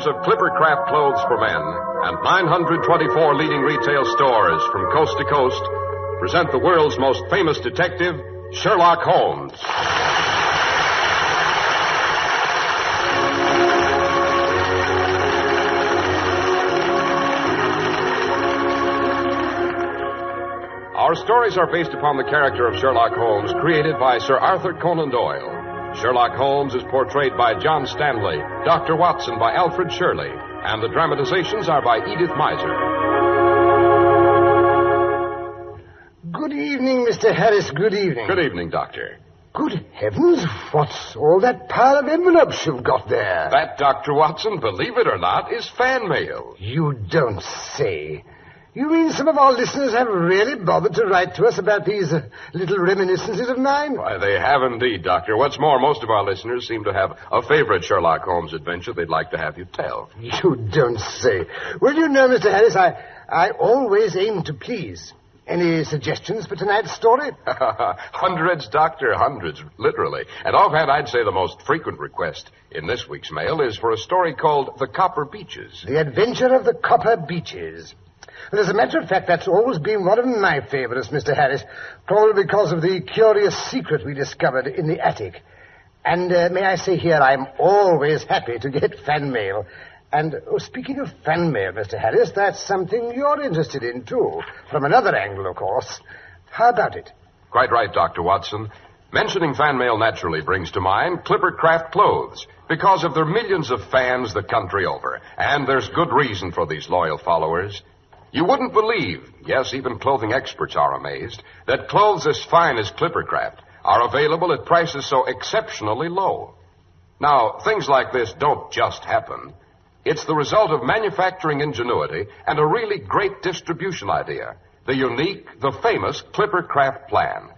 of Clippercraft clothes for men and 924 leading retail stores from coast to coast present the world's most famous detective, Sherlock Holmes. Our stories are based upon the character of Sherlock Holmes, created by Sir Arthur Conan Doyle. Sherlock Holmes is portrayed by John Stanley, Dr. Watson by Alfred Shirley, and the dramatizations are by Edith Meiser. Good evening, Mr. Harris. Good evening. Good evening, Doctor. Good heavens, what's all that pile of envelopes you've got there? That, Dr. Watson, believe it or not, is fan mail. You don't say. You mean some of our listeners have really bothered to write to us about these little reminiscences of mine? Why, they have indeed, Doctor. What's more, most of our listeners seem to have a favorite Sherlock Holmes adventure they'd like to have you tell. You don't say. Well, you know, Mr. Harris, I always aim to please. Any suggestions for tonight's story? Hundreds, Doctor, hundreds, literally. And offhand, I'd say the most frequent request in this week's mail is for a story called The Copper Beeches. The Adventure of the Copper Beeches. Well, as a matter of fact, that's always been one of my favorites, Mr. Harris, probably because of the curious secret we discovered in the attic. And may I say here, I'm always happy to get fan mail. And speaking of fan mail, Mr. Harris, that's something you're interested in, too. From another angle, of course. How about it? Quite right, Dr. Watson. Mentioning fan mail naturally brings to mind Clippercraft clothes because of their millions of fans the country over. And there's good reason for these loyal followers. You wouldn't believe, yes, even clothing experts are amazed, that clothes as fine as Clippercraft are available at prices so exceptionally low. Now, things like this don't just happen. It's the result of manufacturing ingenuity and a really great distribution idea, the unique, the famous Clippercraft plan.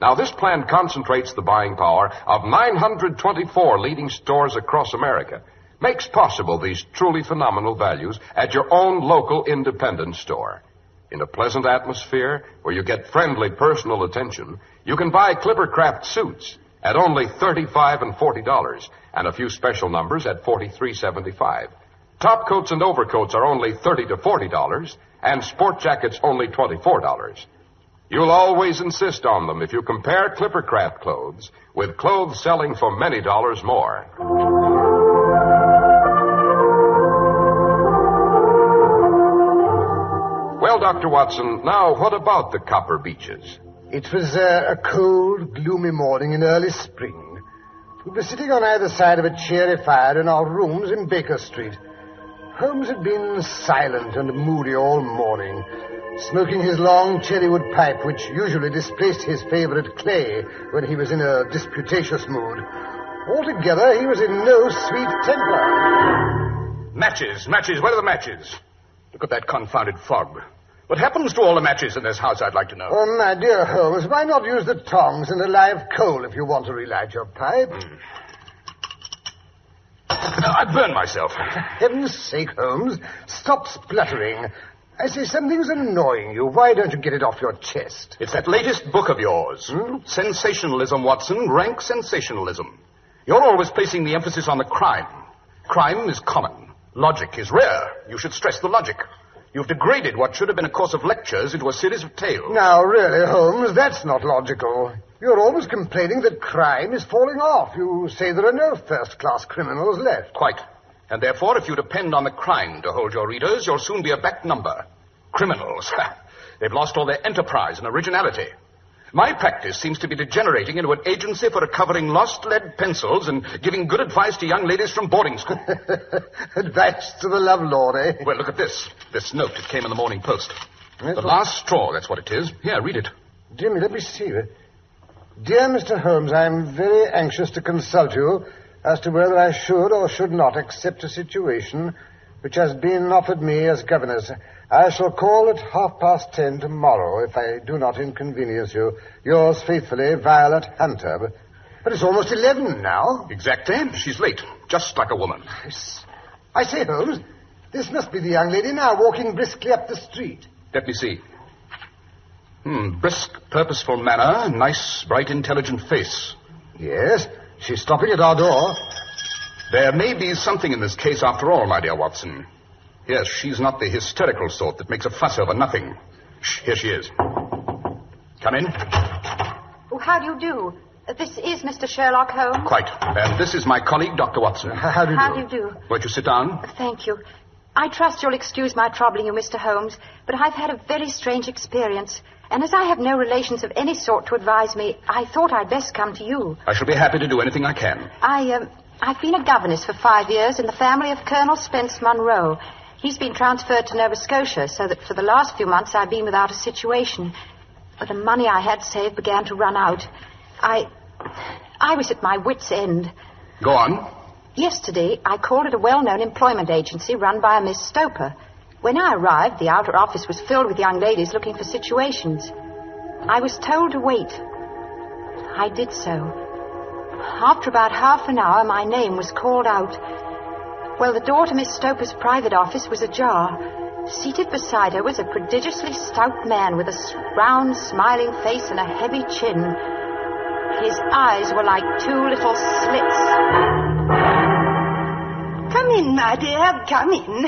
Now, this plan concentrates the buying power of 924 leading stores across America, makes possible these truly phenomenal values at your own local independent store. In a pleasant atmosphere where you get friendly personal attention, you can buy Clippercraft suits at only $35 and $40 and a few special numbers at $43.75. Top coats and overcoats are only $30 to $40 and sport jackets only $24. You'll always insist on them if you compare Clippercraft clothes with clothes selling for many dollars more. Well, Dr. Watson, now what about the Copper Beeches? It was a cold, gloomy morning in early spring. We were sitting on either side of a cheery fire in our rooms in Baker Street. Holmes had been silent and moody all morning, smoking his long cherrywood pipe, which usually displaced his favorite clay when he was in a disputatious mood. Altogether, he was in no sweet temper. Matches, where are the matches? Look at that confounded fog. What happens to all the matches in this house, I'd like to know? Oh, my dear Holmes, why not use the tongs and a live coal if you want to relight your pipe? I burned myself. For heaven's sake, Holmes, stop spluttering. I say something's annoying you. Why don't you get it off your chest? It's that latest book of yours. Sensationalism, Watson, rank sensationalism. You're always placing the emphasis on the crime. Crime is common. Logic is rare. You should stress the logic. You've degraded what should have been a course of lectures into a series of tales. Now, really, Holmes, that's not logical. You're always complaining that crime is falling off. You say there are no first-class criminals left. Quite. And therefore, if you depend on the crime to hold your readers, you'll soon be a back number. Criminals. They've lost all their enterprise and originality. My practice seems to be degenerating into an agency for recovering lost lead pencils and giving good advice to young ladies from boarding school. Advice to the lovelord, eh? Well, look at this. This note. It came in the Morning Post. The last straw, that's what it is. Here, read it. Dear me, let me see. Dear Mr. Holmes, I'm very anxious to consult you as to whether I should or should not accept a situation which has been offered me as governess. I shall call at 10:30 tomorrow if I do not inconvenience you. Yours faithfully, Violet Hunter. But it's almost 11 now. Exactly. She's late, just like a woman. I say, Holmes, this must be the young lady now walking briskly up the street. Let me see. Brisk, purposeful manner, nice, bright, intelligent face. Yes, she's stopping at our door. There may be something in this case after all, my dear Watson. Yes, she's not the hysterical sort that makes a fuss over nothing. Shh, here she is. Come in. Oh, how do you do? This is Mr. Sherlock Holmes. Quite. And this is my colleague, Dr. Watson. How do you do? How do you do? Won't you sit down? Thank you. I trust you'll excuse my troubling you, Mr. Holmes, but I've had a very strange experience. And as I have no relations of any sort to advise me, I thought I'd best come to you. I shall be happy to do anything I can. I've been a governess for 5 years in the family of Colonel Spence Munro. He's been transferred to Nova Scotia, so that for the last few months I've been without a situation. But the money I had saved began to run out. I was at my wit's end. Go on. Yesterday, I called at a well-known employment agency run by a Miss Stoper. When I arrived, the outer office was filled with young ladies looking for situations. I was told to wait. I did so. After about half an hour, my name was called out. Well, the door to Miss Stoper's private office was ajar. Seated beside her was a prodigiously stout man with a round, smiling face and a heavy chin. His eyes were like two little slits. Come in, my dear, come in.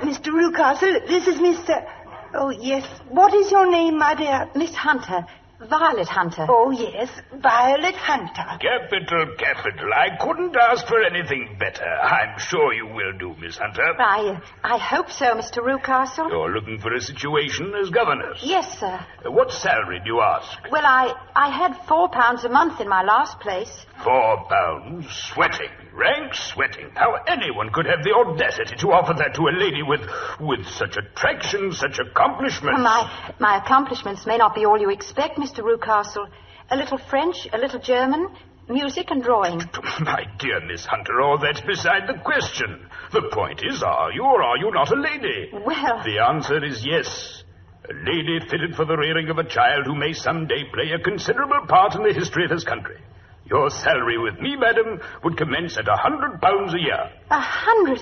Mr. Rucastle, this is Mr... Oh, yes. What is your name, my dear? Miss Hunter. Violet Hunter. Oh, yes, Violet Hunter. Capital. I couldn't ask for anything better. I'm sure you will do, Miss Hunter. I hope so, Mr. Rucastle. You're looking for a situation as governess. Yes, sir. What salary do you ask? Well, I had £4 a month in my last place. £4? Sweating. Rank sweating. How anyone could have the audacity to offer that to a lady with such attraction, such accomplishments. My accomplishments may not be all you expect, Mr. Rucastle. A little French, a little German, music and drawing. My dear Miss Hunter, all that's beside the question. The point is, are you or are you not a lady? Well... The answer is yes. A lady fitted for the rearing of a child who may someday play a considerable part in the history of this country. Your salary with me, madam, would commence at £100 a year. 100?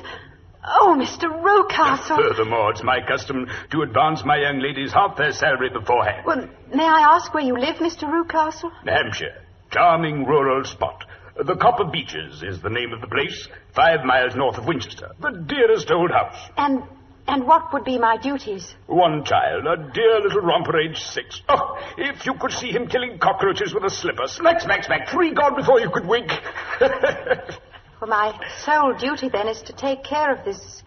Oh, Mr. Rucastle. Furthermore, it's my custom to advance my young ladies half their salary beforehand. Well, may I ask where you live, Mr. Rucastle? Hampshire. Charming rural spot. The Copper Beeches is the name of the place, 5 miles north of Winchester. The dearest old house. And what would be my duties? One child, a dear little romper aged 6. Oh, if you could see him killing cockroaches with a slipper. Smack, smack, smack. 3 gone before you could wink. Well, my sole duty, then, is to take care of this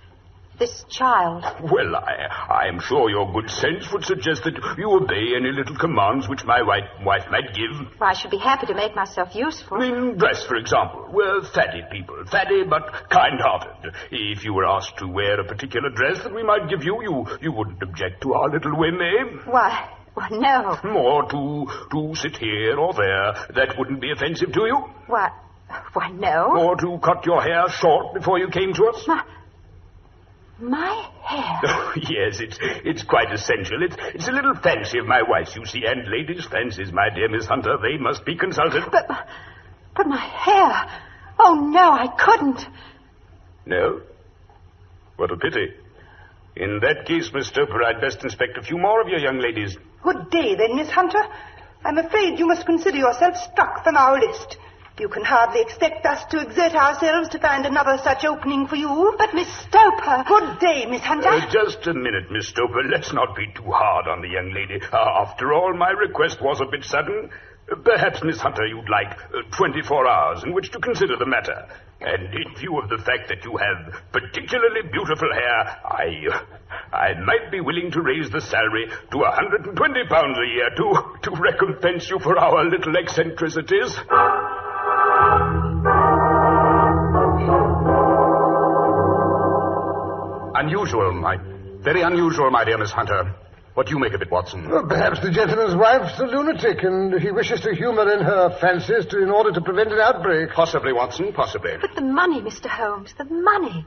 child. Well, I am sure your good sense would suggest that you obey any little commands which my wife might give. Well, I should be happy to make myself useful. In dress, for example. We're fatty people. Fatty but kind-hearted. If you were asked to wear a particular dress that we might give you, you wouldn't object to our little whim, eh? Why, no. Or to sit here or there. That wouldn't be offensive to you? Why, no. Or to cut your hair short before you came to us? My hair? Oh, yes, it's quite essential. It's a little fancy of my wife's, you see, and ladies' fancies, my dear Miss Hunter, they must be consulted. But my hair... Oh, no, I couldn't. No? What a pity. In that case, Miss Stoper, I'd best inspect a few more of your young ladies. Good day, then, Miss Hunter. I'm afraid you must consider yourself struck from our list. You can hardly expect us to exert ourselves to find another such opening for you. But, Miss Stoper... Good day, Miss Hunter. Just a minute, Miss Stoper. Let's not be too hard on the young lady. After all, my request was a bit sudden. Perhaps, Miss Hunter, you'd like 24 hours in which to consider the matter. And in view of the fact that you have particularly beautiful hair, I might be willing to raise the salary to £120 a year to recompense you for our little eccentricities. Very unusual, my dear Miss Hunter. What do you make of it, Watson? Well, perhaps the gentleman's wife's a lunatic, and he wishes to humor in her fancies in order to prevent an outbreak. Possibly, Watson, possibly. But the money, Mr. Holmes, the money.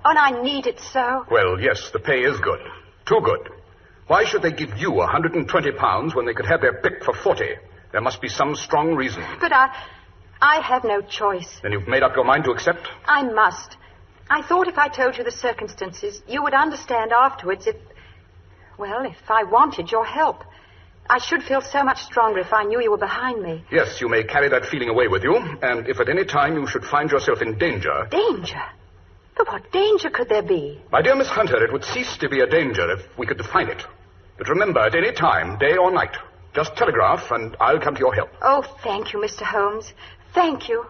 And I need it so. Well, yes, the pay is good. Too good. Why should they give you £120 when they could have their pick for 40? There must be some strong reason. But I have no choice. Then you've made up your mind to accept? I must. I thought if I told you the circumstances, you would understand afterwards if I wanted your help. I should feel so much stronger if I knew you were behind me. Yes, you may carry that feeling away with you, and if at any time you should find yourself in danger... Danger? But what danger could there be? My dear Miss Hunter, it would cease to be a danger if we could define it. But remember, at any time, day or night, just telegraph, and I'll come to your help. Oh, thank you, Mr. Holmes. Thank you.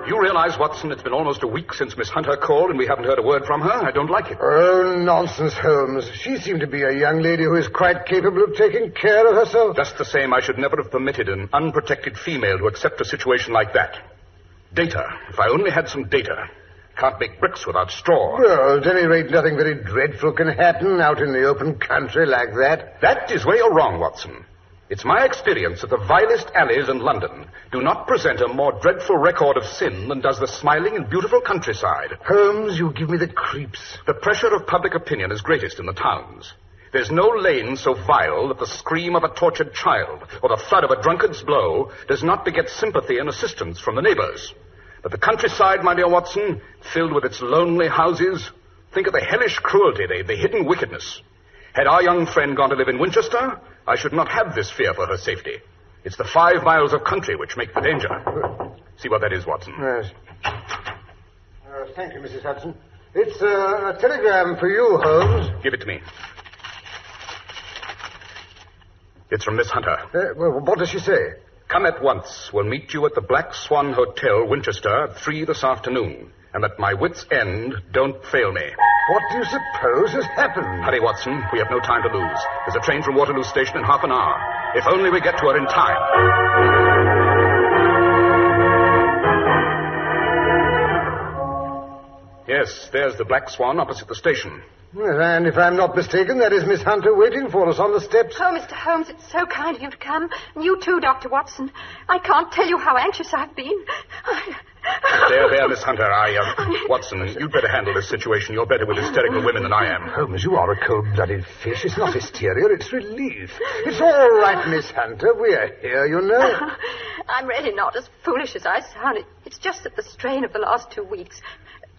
You realize, Watson, it's been almost a week since Miss Hunter called, and we haven't heard a word from her? I don't like it. Oh, nonsense, Holmes. She seemed to be a young lady who is quite capable of taking care of herself. Just the same, I should never have permitted an unprotected female to accept a situation like that. Data. If I only had some data. Can't make bricks without straw. Well, at any rate, nothing very dreadful can happen out in the open country like that. That is where you're wrong, Watson. It's my experience that the vilest alleys in London do not present a more dreadful record of sin than does the smiling and beautiful countryside. Holmes, you give me the creeps. The pressure of public opinion is greatest in the towns. There's no lane so vile that the scream of a tortured child or the thud of a drunkard's blow does not beget sympathy and assistance from the neighbors. But the countryside, my dear Watson, filled with its lonely houses, think of the hellish cruelty, the hidden wickedness. Had our young friend gone to live in Winchester, I should not have this fear for her safety. It's the 5 miles of country which make the danger. See what that is, Watson. Yes. Thank you, Mrs. Hudson. It's a telegram for you, Holmes. Give it to me. It's from Miss Hunter. Well, what does she say? Come at once. We'll meet you at the Black Swan Hotel, Winchester, at 3 this afternoon. And at my wit's end, don't fail me. What do you suppose has happened? Hurry, Watson. We have no time to lose. There's a train from Waterloo Station in half an hour. If only we get to her in time. Yes, there's the Black Swan opposite the station. Yes, and if I'm not mistaken, that is Miss Hunter waiting for us on the steps. Oh, Mr. Holmes, it's so kind of you to come. And you too, Dr. Watson. I can't tell you how anxious I've been. There, Miss Hunter. Watson, you'd better handle this situation. You're better with hysterical women than I am. Holmes, you are a cold-blooded fish. It's not hysteria, it's relief. It's all right, Miss Hunter. We're here, you know. I'm really not as foolish as I sound. It's just that the strain of the last 2 weeks.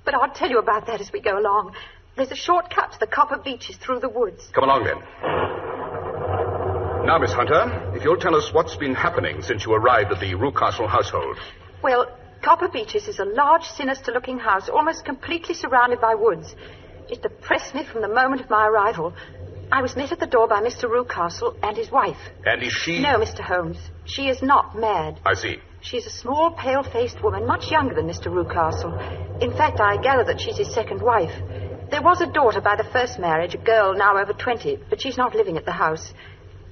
But I'll tell you about that as we go along. There's a shortcut to the copper beeches through the woods. Come along, then. Now, Miss Hunter, if you'll tell us what's been happening since you arrived at the Rucastle household. Well, Copper Beeches is a large, sinister-looking house almost completely surrounded by woods. It depressed me from the moment of my arrival. I was met at the door by Mr. Rucastle and his wife. And is she... No, Mr. Holmes. She is not mad. I see. She's a small, pale-faced woman, much younger than Mr. Rucastle. In fact, I gather that she's his second wife. There was a daughter by the first marriage, a girl now over 20, but she's not living at the house.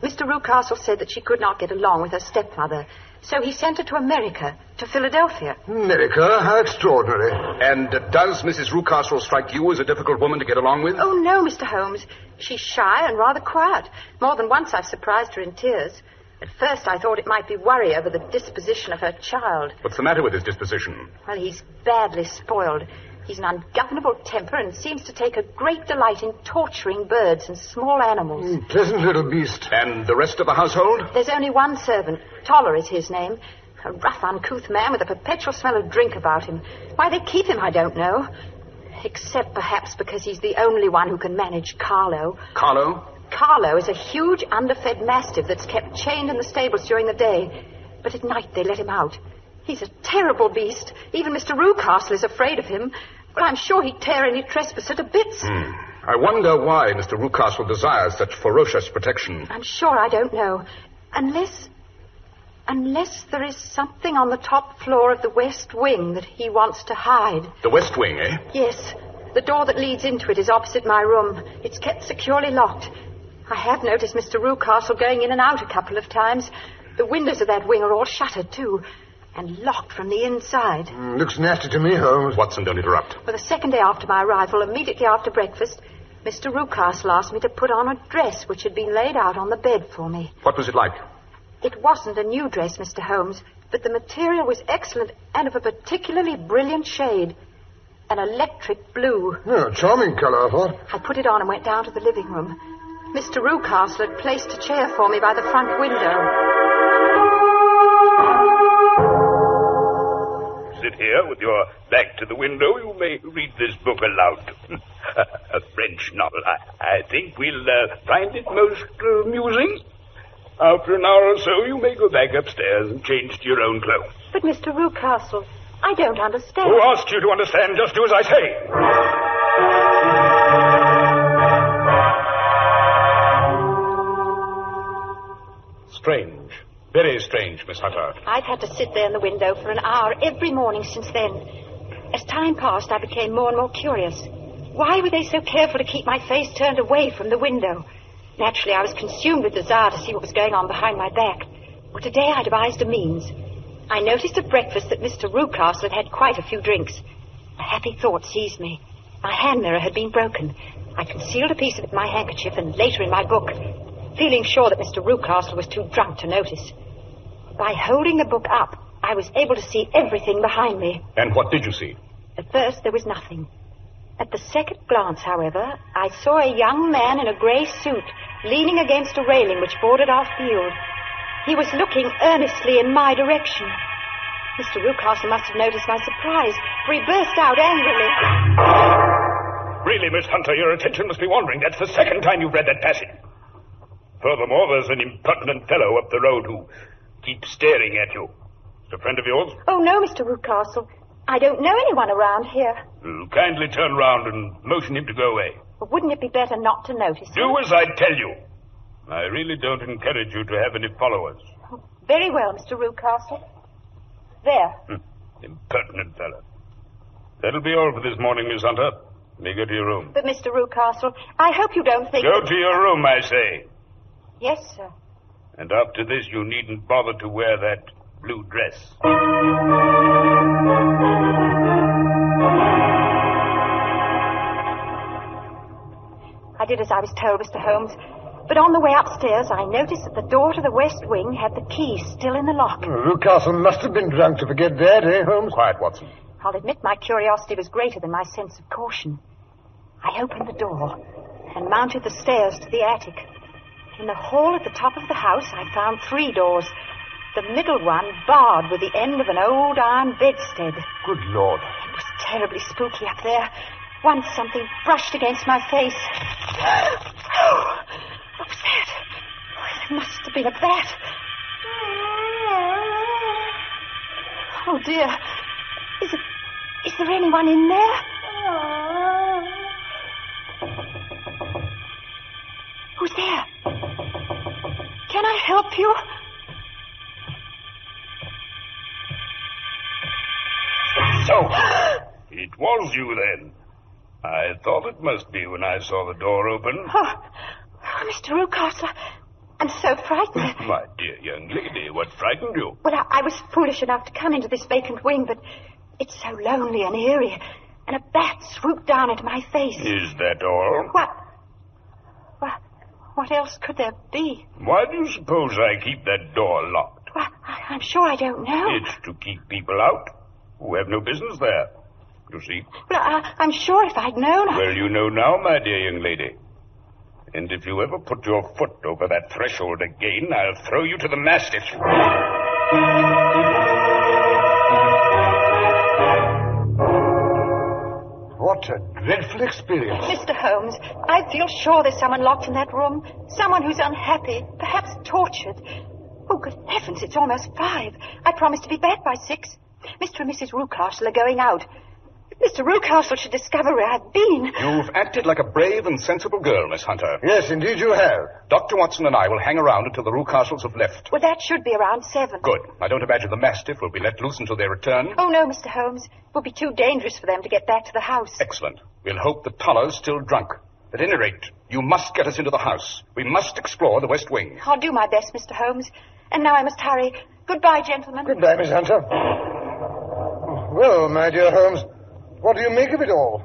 Mr. Rucastle said that she could not get along with her stepmother, so he sent her to America, to Philadelphia. America? How extraordinary. And does Mrs. Rucastle strike you as a difficult woman to get along with? Oh, no, Mr. Holmes. She's shy and rather quiet. More than once I've surprised her in tears. At first I thought it might be worry over the disposition of her child. What's the matter with his disposition? Well, he's badly spoiled. He's an ungovernable temper and seems to take a great delight in torturing birds and small animals. Pleasant little beast. And the rest of the household? There's only one servant. Toller is his name. A rough, uncouth man with a perpetual smell of drink about him. Why they keep him, I don't know. Except perhaps because he's the only one who can manage Carlo. Carlo? Carlo is a huge, underfed mastiff that's kept chained in the stables during the day. But at night they let him out. He's a terrible beast. Even Mr. Rucastle is afraid of him. Well, I'm sure he'd tear any trespasser to bits. I wonder why Mr. Rucastle desires such ferocious protection. I'm sure I don't know. Unless there is something on the top floor of the West Wing that he wants to hide. The West Wing, eh? Yes. The door that leads into it is opposite my room. It's kept securely locked. I have noticed Mr. Rucastle going in and out a couple of times. The windows of that wing are all shuttered, too. And locked from the inside. Looks nasty to me, Holmes. Watson, don't interrupt. For the second day after my arrival, immediately after breakfast, Mr. Rucastle asked me to put on a dress which had been laid out on the bed for me. What was it like? It wasn't a new dress, Mr. Holmes, but the material was excellent and of a particularly brilliant shade. An electric blue. Oh, charming colour, I thought. I put it on and went down to the living room. Mr. Rucastle had placed a chair for me by the front window. Sit here. here with your back to the window, you may read this book aloud. A French novel. I think we'll find it most amusing. After an hour or so, you may go back upstairs and change to your own clothes. But, Mr. Rucastle, I don't understand. Who asked you to understand? Just do as I say. Strange. Very strange, Miss Hunter. I've had to sit there in the window for an hour every morning since then. As time passed, I became more and more curious. Why were they so careful to keep my face turned away from the window? Naturally, I was consumed with desire to see what was going on behind my back. Well, today I devised a means. I noticed at breakfast that Mr. Rucastle had had quite a few drinks. A happy thought seized me. My hand mirror had been broken. I concealed a piece of it in my handkerchief and later in my book, feeling sure that Mr. Rucastle was too drunk to notice. By holding the book up, I was able to see everything behind me. And what did you see? At first, there was nothing. At the second glance, however, I saw a young man in a grey suit leaning against a railing which bordered our field. He was looking earnestly in my direction. Mr. Rucastle must have noticed my surprise, for he burst out angrily. Really, Miss Hunter, your attention must be wandering. That's the second time you've read that passage. Furthermore, there's an impertinent fellow up the road who keeps staring at you. Is a friend of yours? Oh, no, Mr. Rucastle. I don't know anyone around here. Kindly turn round and motion him to go away. But wouldn't it be better not to notice him? Do as I tell you. I really don't encourage you to have any followers. Oh, very well, Mr. Rucastle. There. Impertinent fellow. That'll be all for this morning, Miss Hunter. May go to your room. But, Mr. Rucastle, I hope you don't think... Go to your room, I say. Yes, sir. And after this, you needn't bother to wear that blue dress. I did as I was told, Mr. Holmes. But on the way upstairs, I noticed that the door to the west wing had the key still in the lock. Rucastle must have been drunk to forget that, eh, Holmes? Quiet, Watson. I'll admit my curiosity was greater than my sense of caution. I opened the door and mounted the stairs to the attic. In the hall at the top of the house, I found 3 doors. The middle one barred with the end of an old iron bedstead. Good Lord. It was terribly spooky up there. Once something brushed against my face. Oh, what was that? Oh, it must have been a bat. Oh, dear. Is there anyone in there? Who's there? Can I help you? So, it was you then. I thought it must be when I saw the door open. Oh, Mr. Rucastle, I'm so frightened. My dear young lady, what frightened you? Well, I was foolish enough to come into this vacant wing, but it's so lonely and eerie, and a bat swooped down into my face. Is that all? What else could there be? Why do you suppose I keep that door locked? Well, I'm sure I don't know. It's to keep people out who have no business there. You see? Well, I'm sure if I'd known... Well, you know now, my dear young lady. And if you ever put your foot over that threshold again, I'll throw you to the mastiff. What a dreadful experience. Mr. Holmes, I feel sure there's someone locked in that room. Someone who's unhappy, perhaps tortured. Oh, good heavens, it's almost 5. I promised to be back by 6. Mr. and Mrs. Rucastle are going out. Mr. Rucastle should discover where I've been. You've acted like a brave and sensible girl, Miss Hunter. Yes, indeed you have. Dr. Watson and I will hang around until the Rucastles have left. Well, that should be around 7. Good. I don't imagine the Mastiff will be let loose until they return. Oh, no, Mr. Holmes. It would be too dangerous for them to get back to the house. Excellent. We'll hope that Toller's still drunk. At any rate, you must get us into the house. We must explore the West Wing. I'll do my best, Mr. Holmes. And now I must hurry. Goodbye, gentlemen. Goodbye, Miss Hunter. Well, my dear Holmes, what do you make of it all?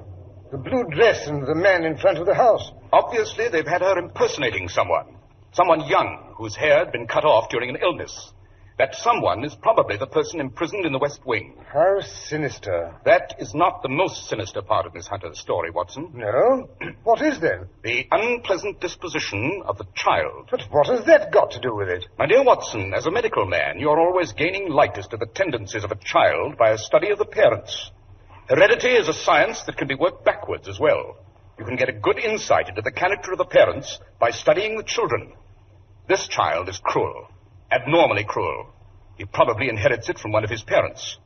The blue dress and the man in front of the house. Obviously, they've had her impersonating someone. Someone young, whose hair had been cut off during an illness. That someone is probably the person imprisoned in the West Wing. How sinister. That is not the most sinister part of Miss Hunter's story, Watson. No? What is then? The unpleasant disposition of the child. But what has that got to do with it? My dear Watson, as a medical man, you're always gaining light as to the tendencies of a child by a study of the parents. Heredity is a science that can be worked backwards as well. You can get a good insight into the character of the parents by studying the children. This child is cruel. Abnormally cruel. He probably inherits it from one of his parents.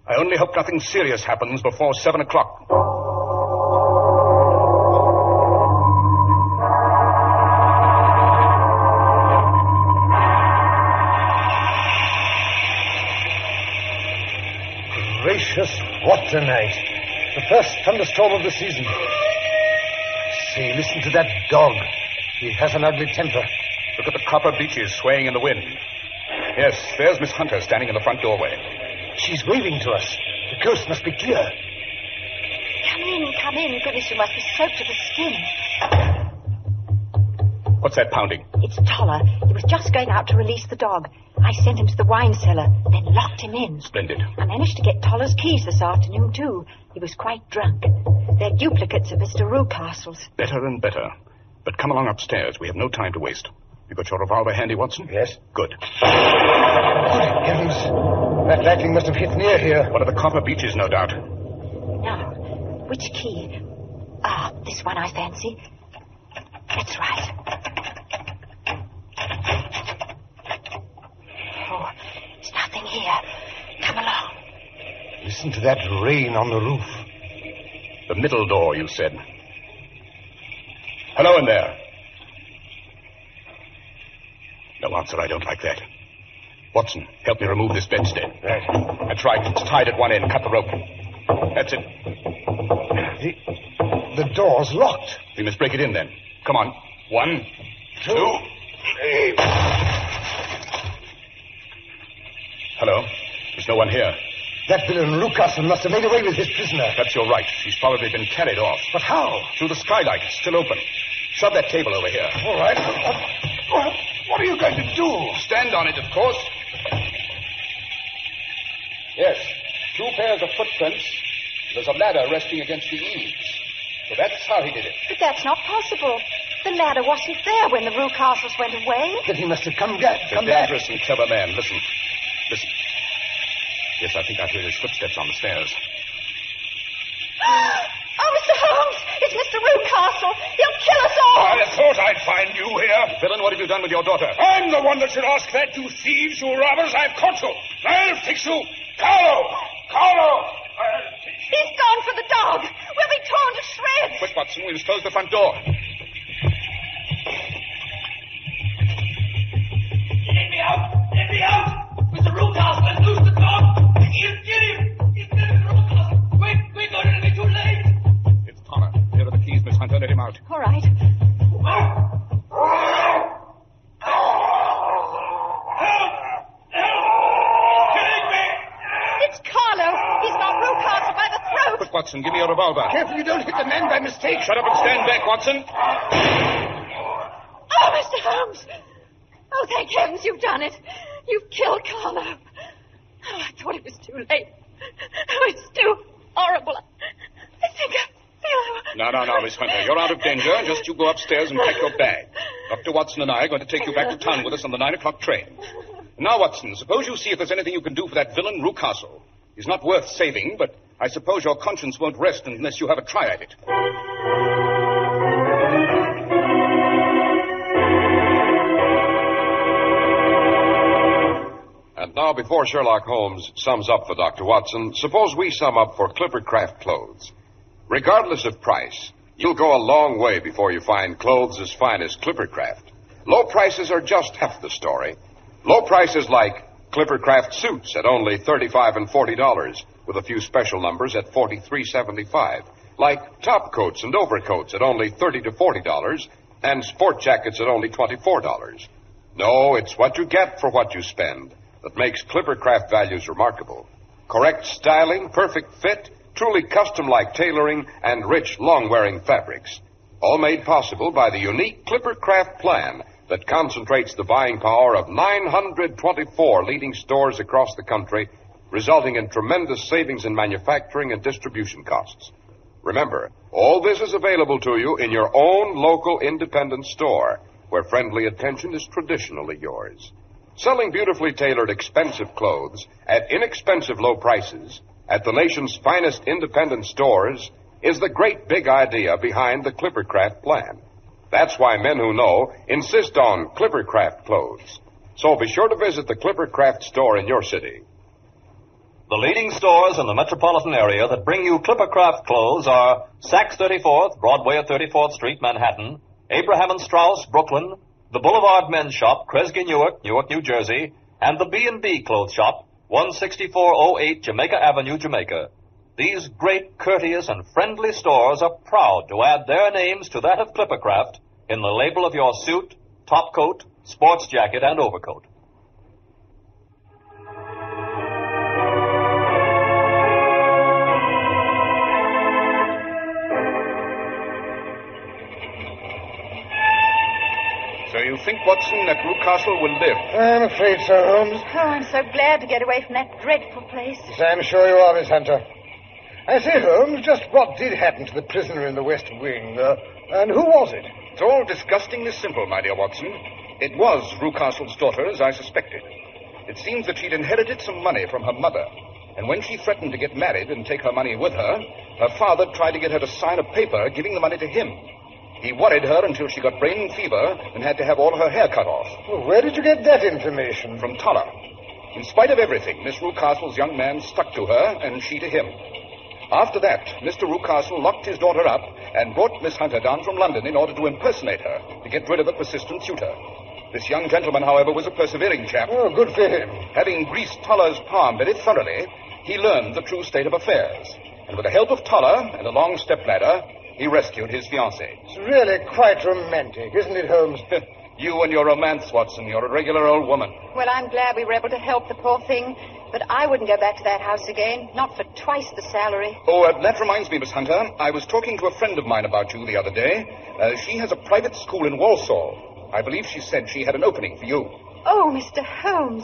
I only hope nothing serious happens before 7 o'clock. Gracious, what a night. The first thunderstorm of the season. See, listen to that dog. He has an ugly temper. Look at the copper beeches swaying in the wind. Yes, there's Miss Hunter standing in the front doorway. She's waving to us. The coast must be clear. Come in. Goodness, you must be soaked to the skin. What's that pounding? It's Toller. He was just going out to release the dog. I sent him to the wine cellar, then locked him in. Splendid. I managed to get Toller's keys this afternoon, too. He was quite drunk. They're duplicates of Mr. Rucastle's. Better and better. But come along upstairs. We have no time to waste. You got your revolver handy, Watson? Yes. Good. Good heavens. That lightning must have hit near here. One of the copper beeches, no doubt. Now, which key? Ah, this one, I fancy. That's right. Oh, there's nothing here. Come along. Listen to that rain on the roof. The middle door, you said. Hello in there. No answer, I don't like that. Watson, help me remove this bedstead. Right. That's right. It's tied at one end. Cut the rope. That's it. The door's locked. We must break it in then. Come on. 1, 2, 3. Hello. There's no one here. That villain Rucastle must have made away with his prisoner. That's your right. He's probably been carried off. But how? Through the skylight. It's still open. Shove that table over here. All right. What are you going to do? Stand on it, of course. Yes. 2 pairs of footprints. There's a ladder resting against the eaves. So that's how he did it. But that's not possible. The ladder wasn't there when the Rucastles went away. Then he must have come back. He's a dangerous and clever man. Listen. Yes, I think I hear his footsteps on the stairs. Oh, Mr. Holmes! It's Mr. Rucastle! He'll kill us all! I thought I'd find you here. Villain, what have you done with your daughter? I'm the one that should ask that, you thieves, you robbers. I've caught you. I'll fix you. Carlo! He's gone for the dog! We'll be torn to shreds! Quick, Watson, we must close the front door. Let me out! Mr. Rucastle has loosed the dog! He'll get him! Mr. Rucastle! Quick, or it'll be too late! It's Toller. Here are the keys, Miss Hunter. Let him out. All right. It's Carlo. He's got Rucastle by the throat. Quick, Watson, give me your revolver. Careful you don't hit the man by mistake. Shut up and stand back, Watson. Oh, Mr. Holmes. Oh, thank heavens you've done it. You've killed Carlo. Oh, I thought it was too late. Oh, it's too horrible. I think I feel... No, Miss Hunter. You're out of danger. Just you go upstairs and pack your bag. Dr. Watson and I are going to take you back to town with us on the 9 o'clock train. Now, Watson, suppose you see if there's anything you can do for that villain Rucastle. He's not worth saving, but I suppose your conscience won't rest unless you have a try at it. And now, before Sherlock Holmes sums up for Dr. Watson, suppose we sum up for Clifford Craft Clothes. Regardless of price, you'll go a long way before you find clothes as fine as Clifford Craft. Low prices are just half the story. Low prices like Clifford Craft suits at only $35 and $40, with a few special numbers at $43.75. Like top coats and overcoats at only $30 to $40, and sport jackets at only $24. No, it's what you get for what you spend that makes Clifford Craft values remarkable. Correct styling, perfect fit, truly custom-like tailoring, and rich, long-wearing fabrics. All made possible by the unique Clifford Craft plan that concentrates the buying power of 924 leading stores across the country, resulting in tremendous savings in manufacturing and distribution costs. Remember, all this is available to you in your own local independent store, where friendly attention is traditionally yours. Selling beautifully tailored, expensive clothes at inexpensive low prices at the nation's finest independent stores is the great big idea behind the Clippercraft plan. That's why men who know insist on Clippercraft clothes. So be sure to visit the Clippercraft store in your city. The leading stores in the metropolitan area that bring you Clippercraft clothes are Saks 34th, Broadway at 34th Street, Manhattan, Abraham and Straus, Brooklyn, the Boulevard Men's Shop, Kresge, Newark, New Jersey, and the B&B Clothes Shop, 16408 Jamaica Avenue, Jamaica. These great, courteous, and friendly stores are proud to add their names to that of Clippercraft in the label of your suit, top coat, sports jacket, and overcoat. So you think, Watson, that Rucastle will live? I'm afraid so, Holmes. Oh, I'm so glad to get away from that dreadful place. Yes, I'm sure you are, Miss Hunter. I say, Holmes, just what did happen to the prisoner in the West Wing? And who was it? It's all disgustingly simple, my dear Watson. It was Rucastle's daughter, as I suspected. It seems that she'd inherited some money from her mother, and when she threatened to get married and take her money with her, her father tried to get her to sign a paper giving the money to him. He worried her until she got brain fever and had to have all her hair cut off. Well, where did you get that information? From Toller. In spite of everything, Miss Rucastle's young man stuck to her, and she to him. After that, Mr. Rucastle locked his daughter up and brought Miss Hunter down from London in order to impersonate her, to get rid of a persistent suitor. This young gentleman, however, was a persevering chap. Oh, good for him. Having greased Toller's palm very thoroughly, he learned the true state of affairs. And with the help of Toller and a long stepladder, he rescued his fiancée. It's really quite romantic, isn't it, Holmes? You and your romance, Watson. You're a regular old woman. Well, I'm glad we were able to help the poor thing, but I wouldn't go back to that house again, not for twice the salary. Oh, that reminds me, Miss Hunter. I was talking to a friend of mine about you the other day. She has a private school in Walsall. I believe she said she had an opening for you. Oh, Mr. Holmes,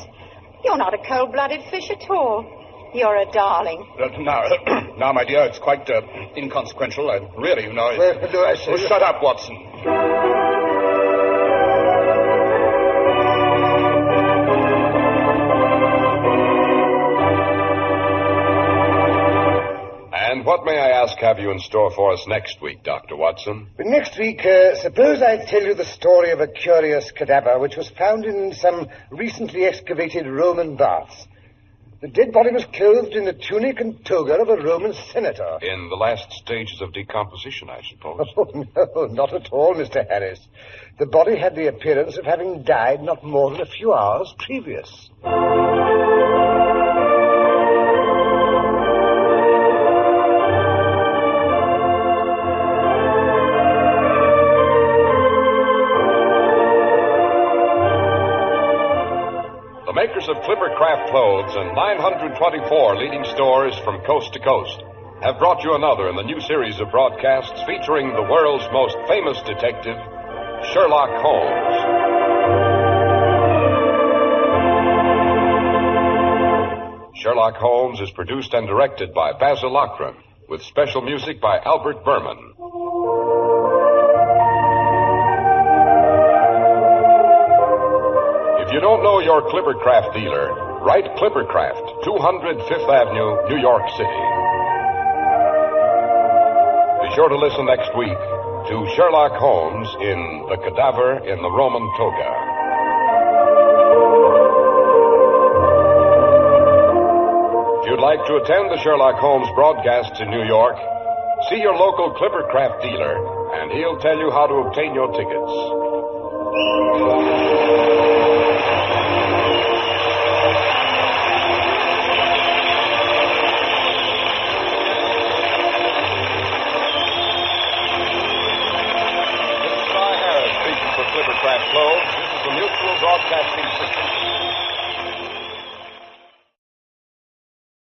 you're not a cold-blooded fish at all. You're a darling. Now, my dear, it's quite inconsequential. Really, you know... Well, do I say... Oh, shut up, Watson. And what, may I ask, have you in store for us next week, Dr. Watson? But next week, suppose I tell you the story of a curious cadaver which was found in some recently excavated Roman baths. The dead body was clothed in the tunic and toga of a Roman senator. In the last stages of decomposition, I suppose. Oh, no, not at all, Mr. Harris. The body had the appearance of having died not more than a few hours previous. The makers of Clippercraft clothes and 924 leading stores from coast to coast have brought you another in the new series of broadcasts featuring the world's most famous detective, Sherlock Holmes. Sherlock Holmes is produced and directed by Basil Lochran, with special music by Albert Berman. If you don't know your Clippercraft dealer, write Clippercraft, 200 Fifth Avenue, New York City. Be sure to listen next week to Sherlock Holmes in The Cadaver in the Roman Toga. If you'd like to attend the Sherlock Holmes broadcasts in New York, see your local Clippercraft dealer, and he'll tell you how to obtain your tickets. Clippercraft clothes. This is the Mutual Broadcasting System.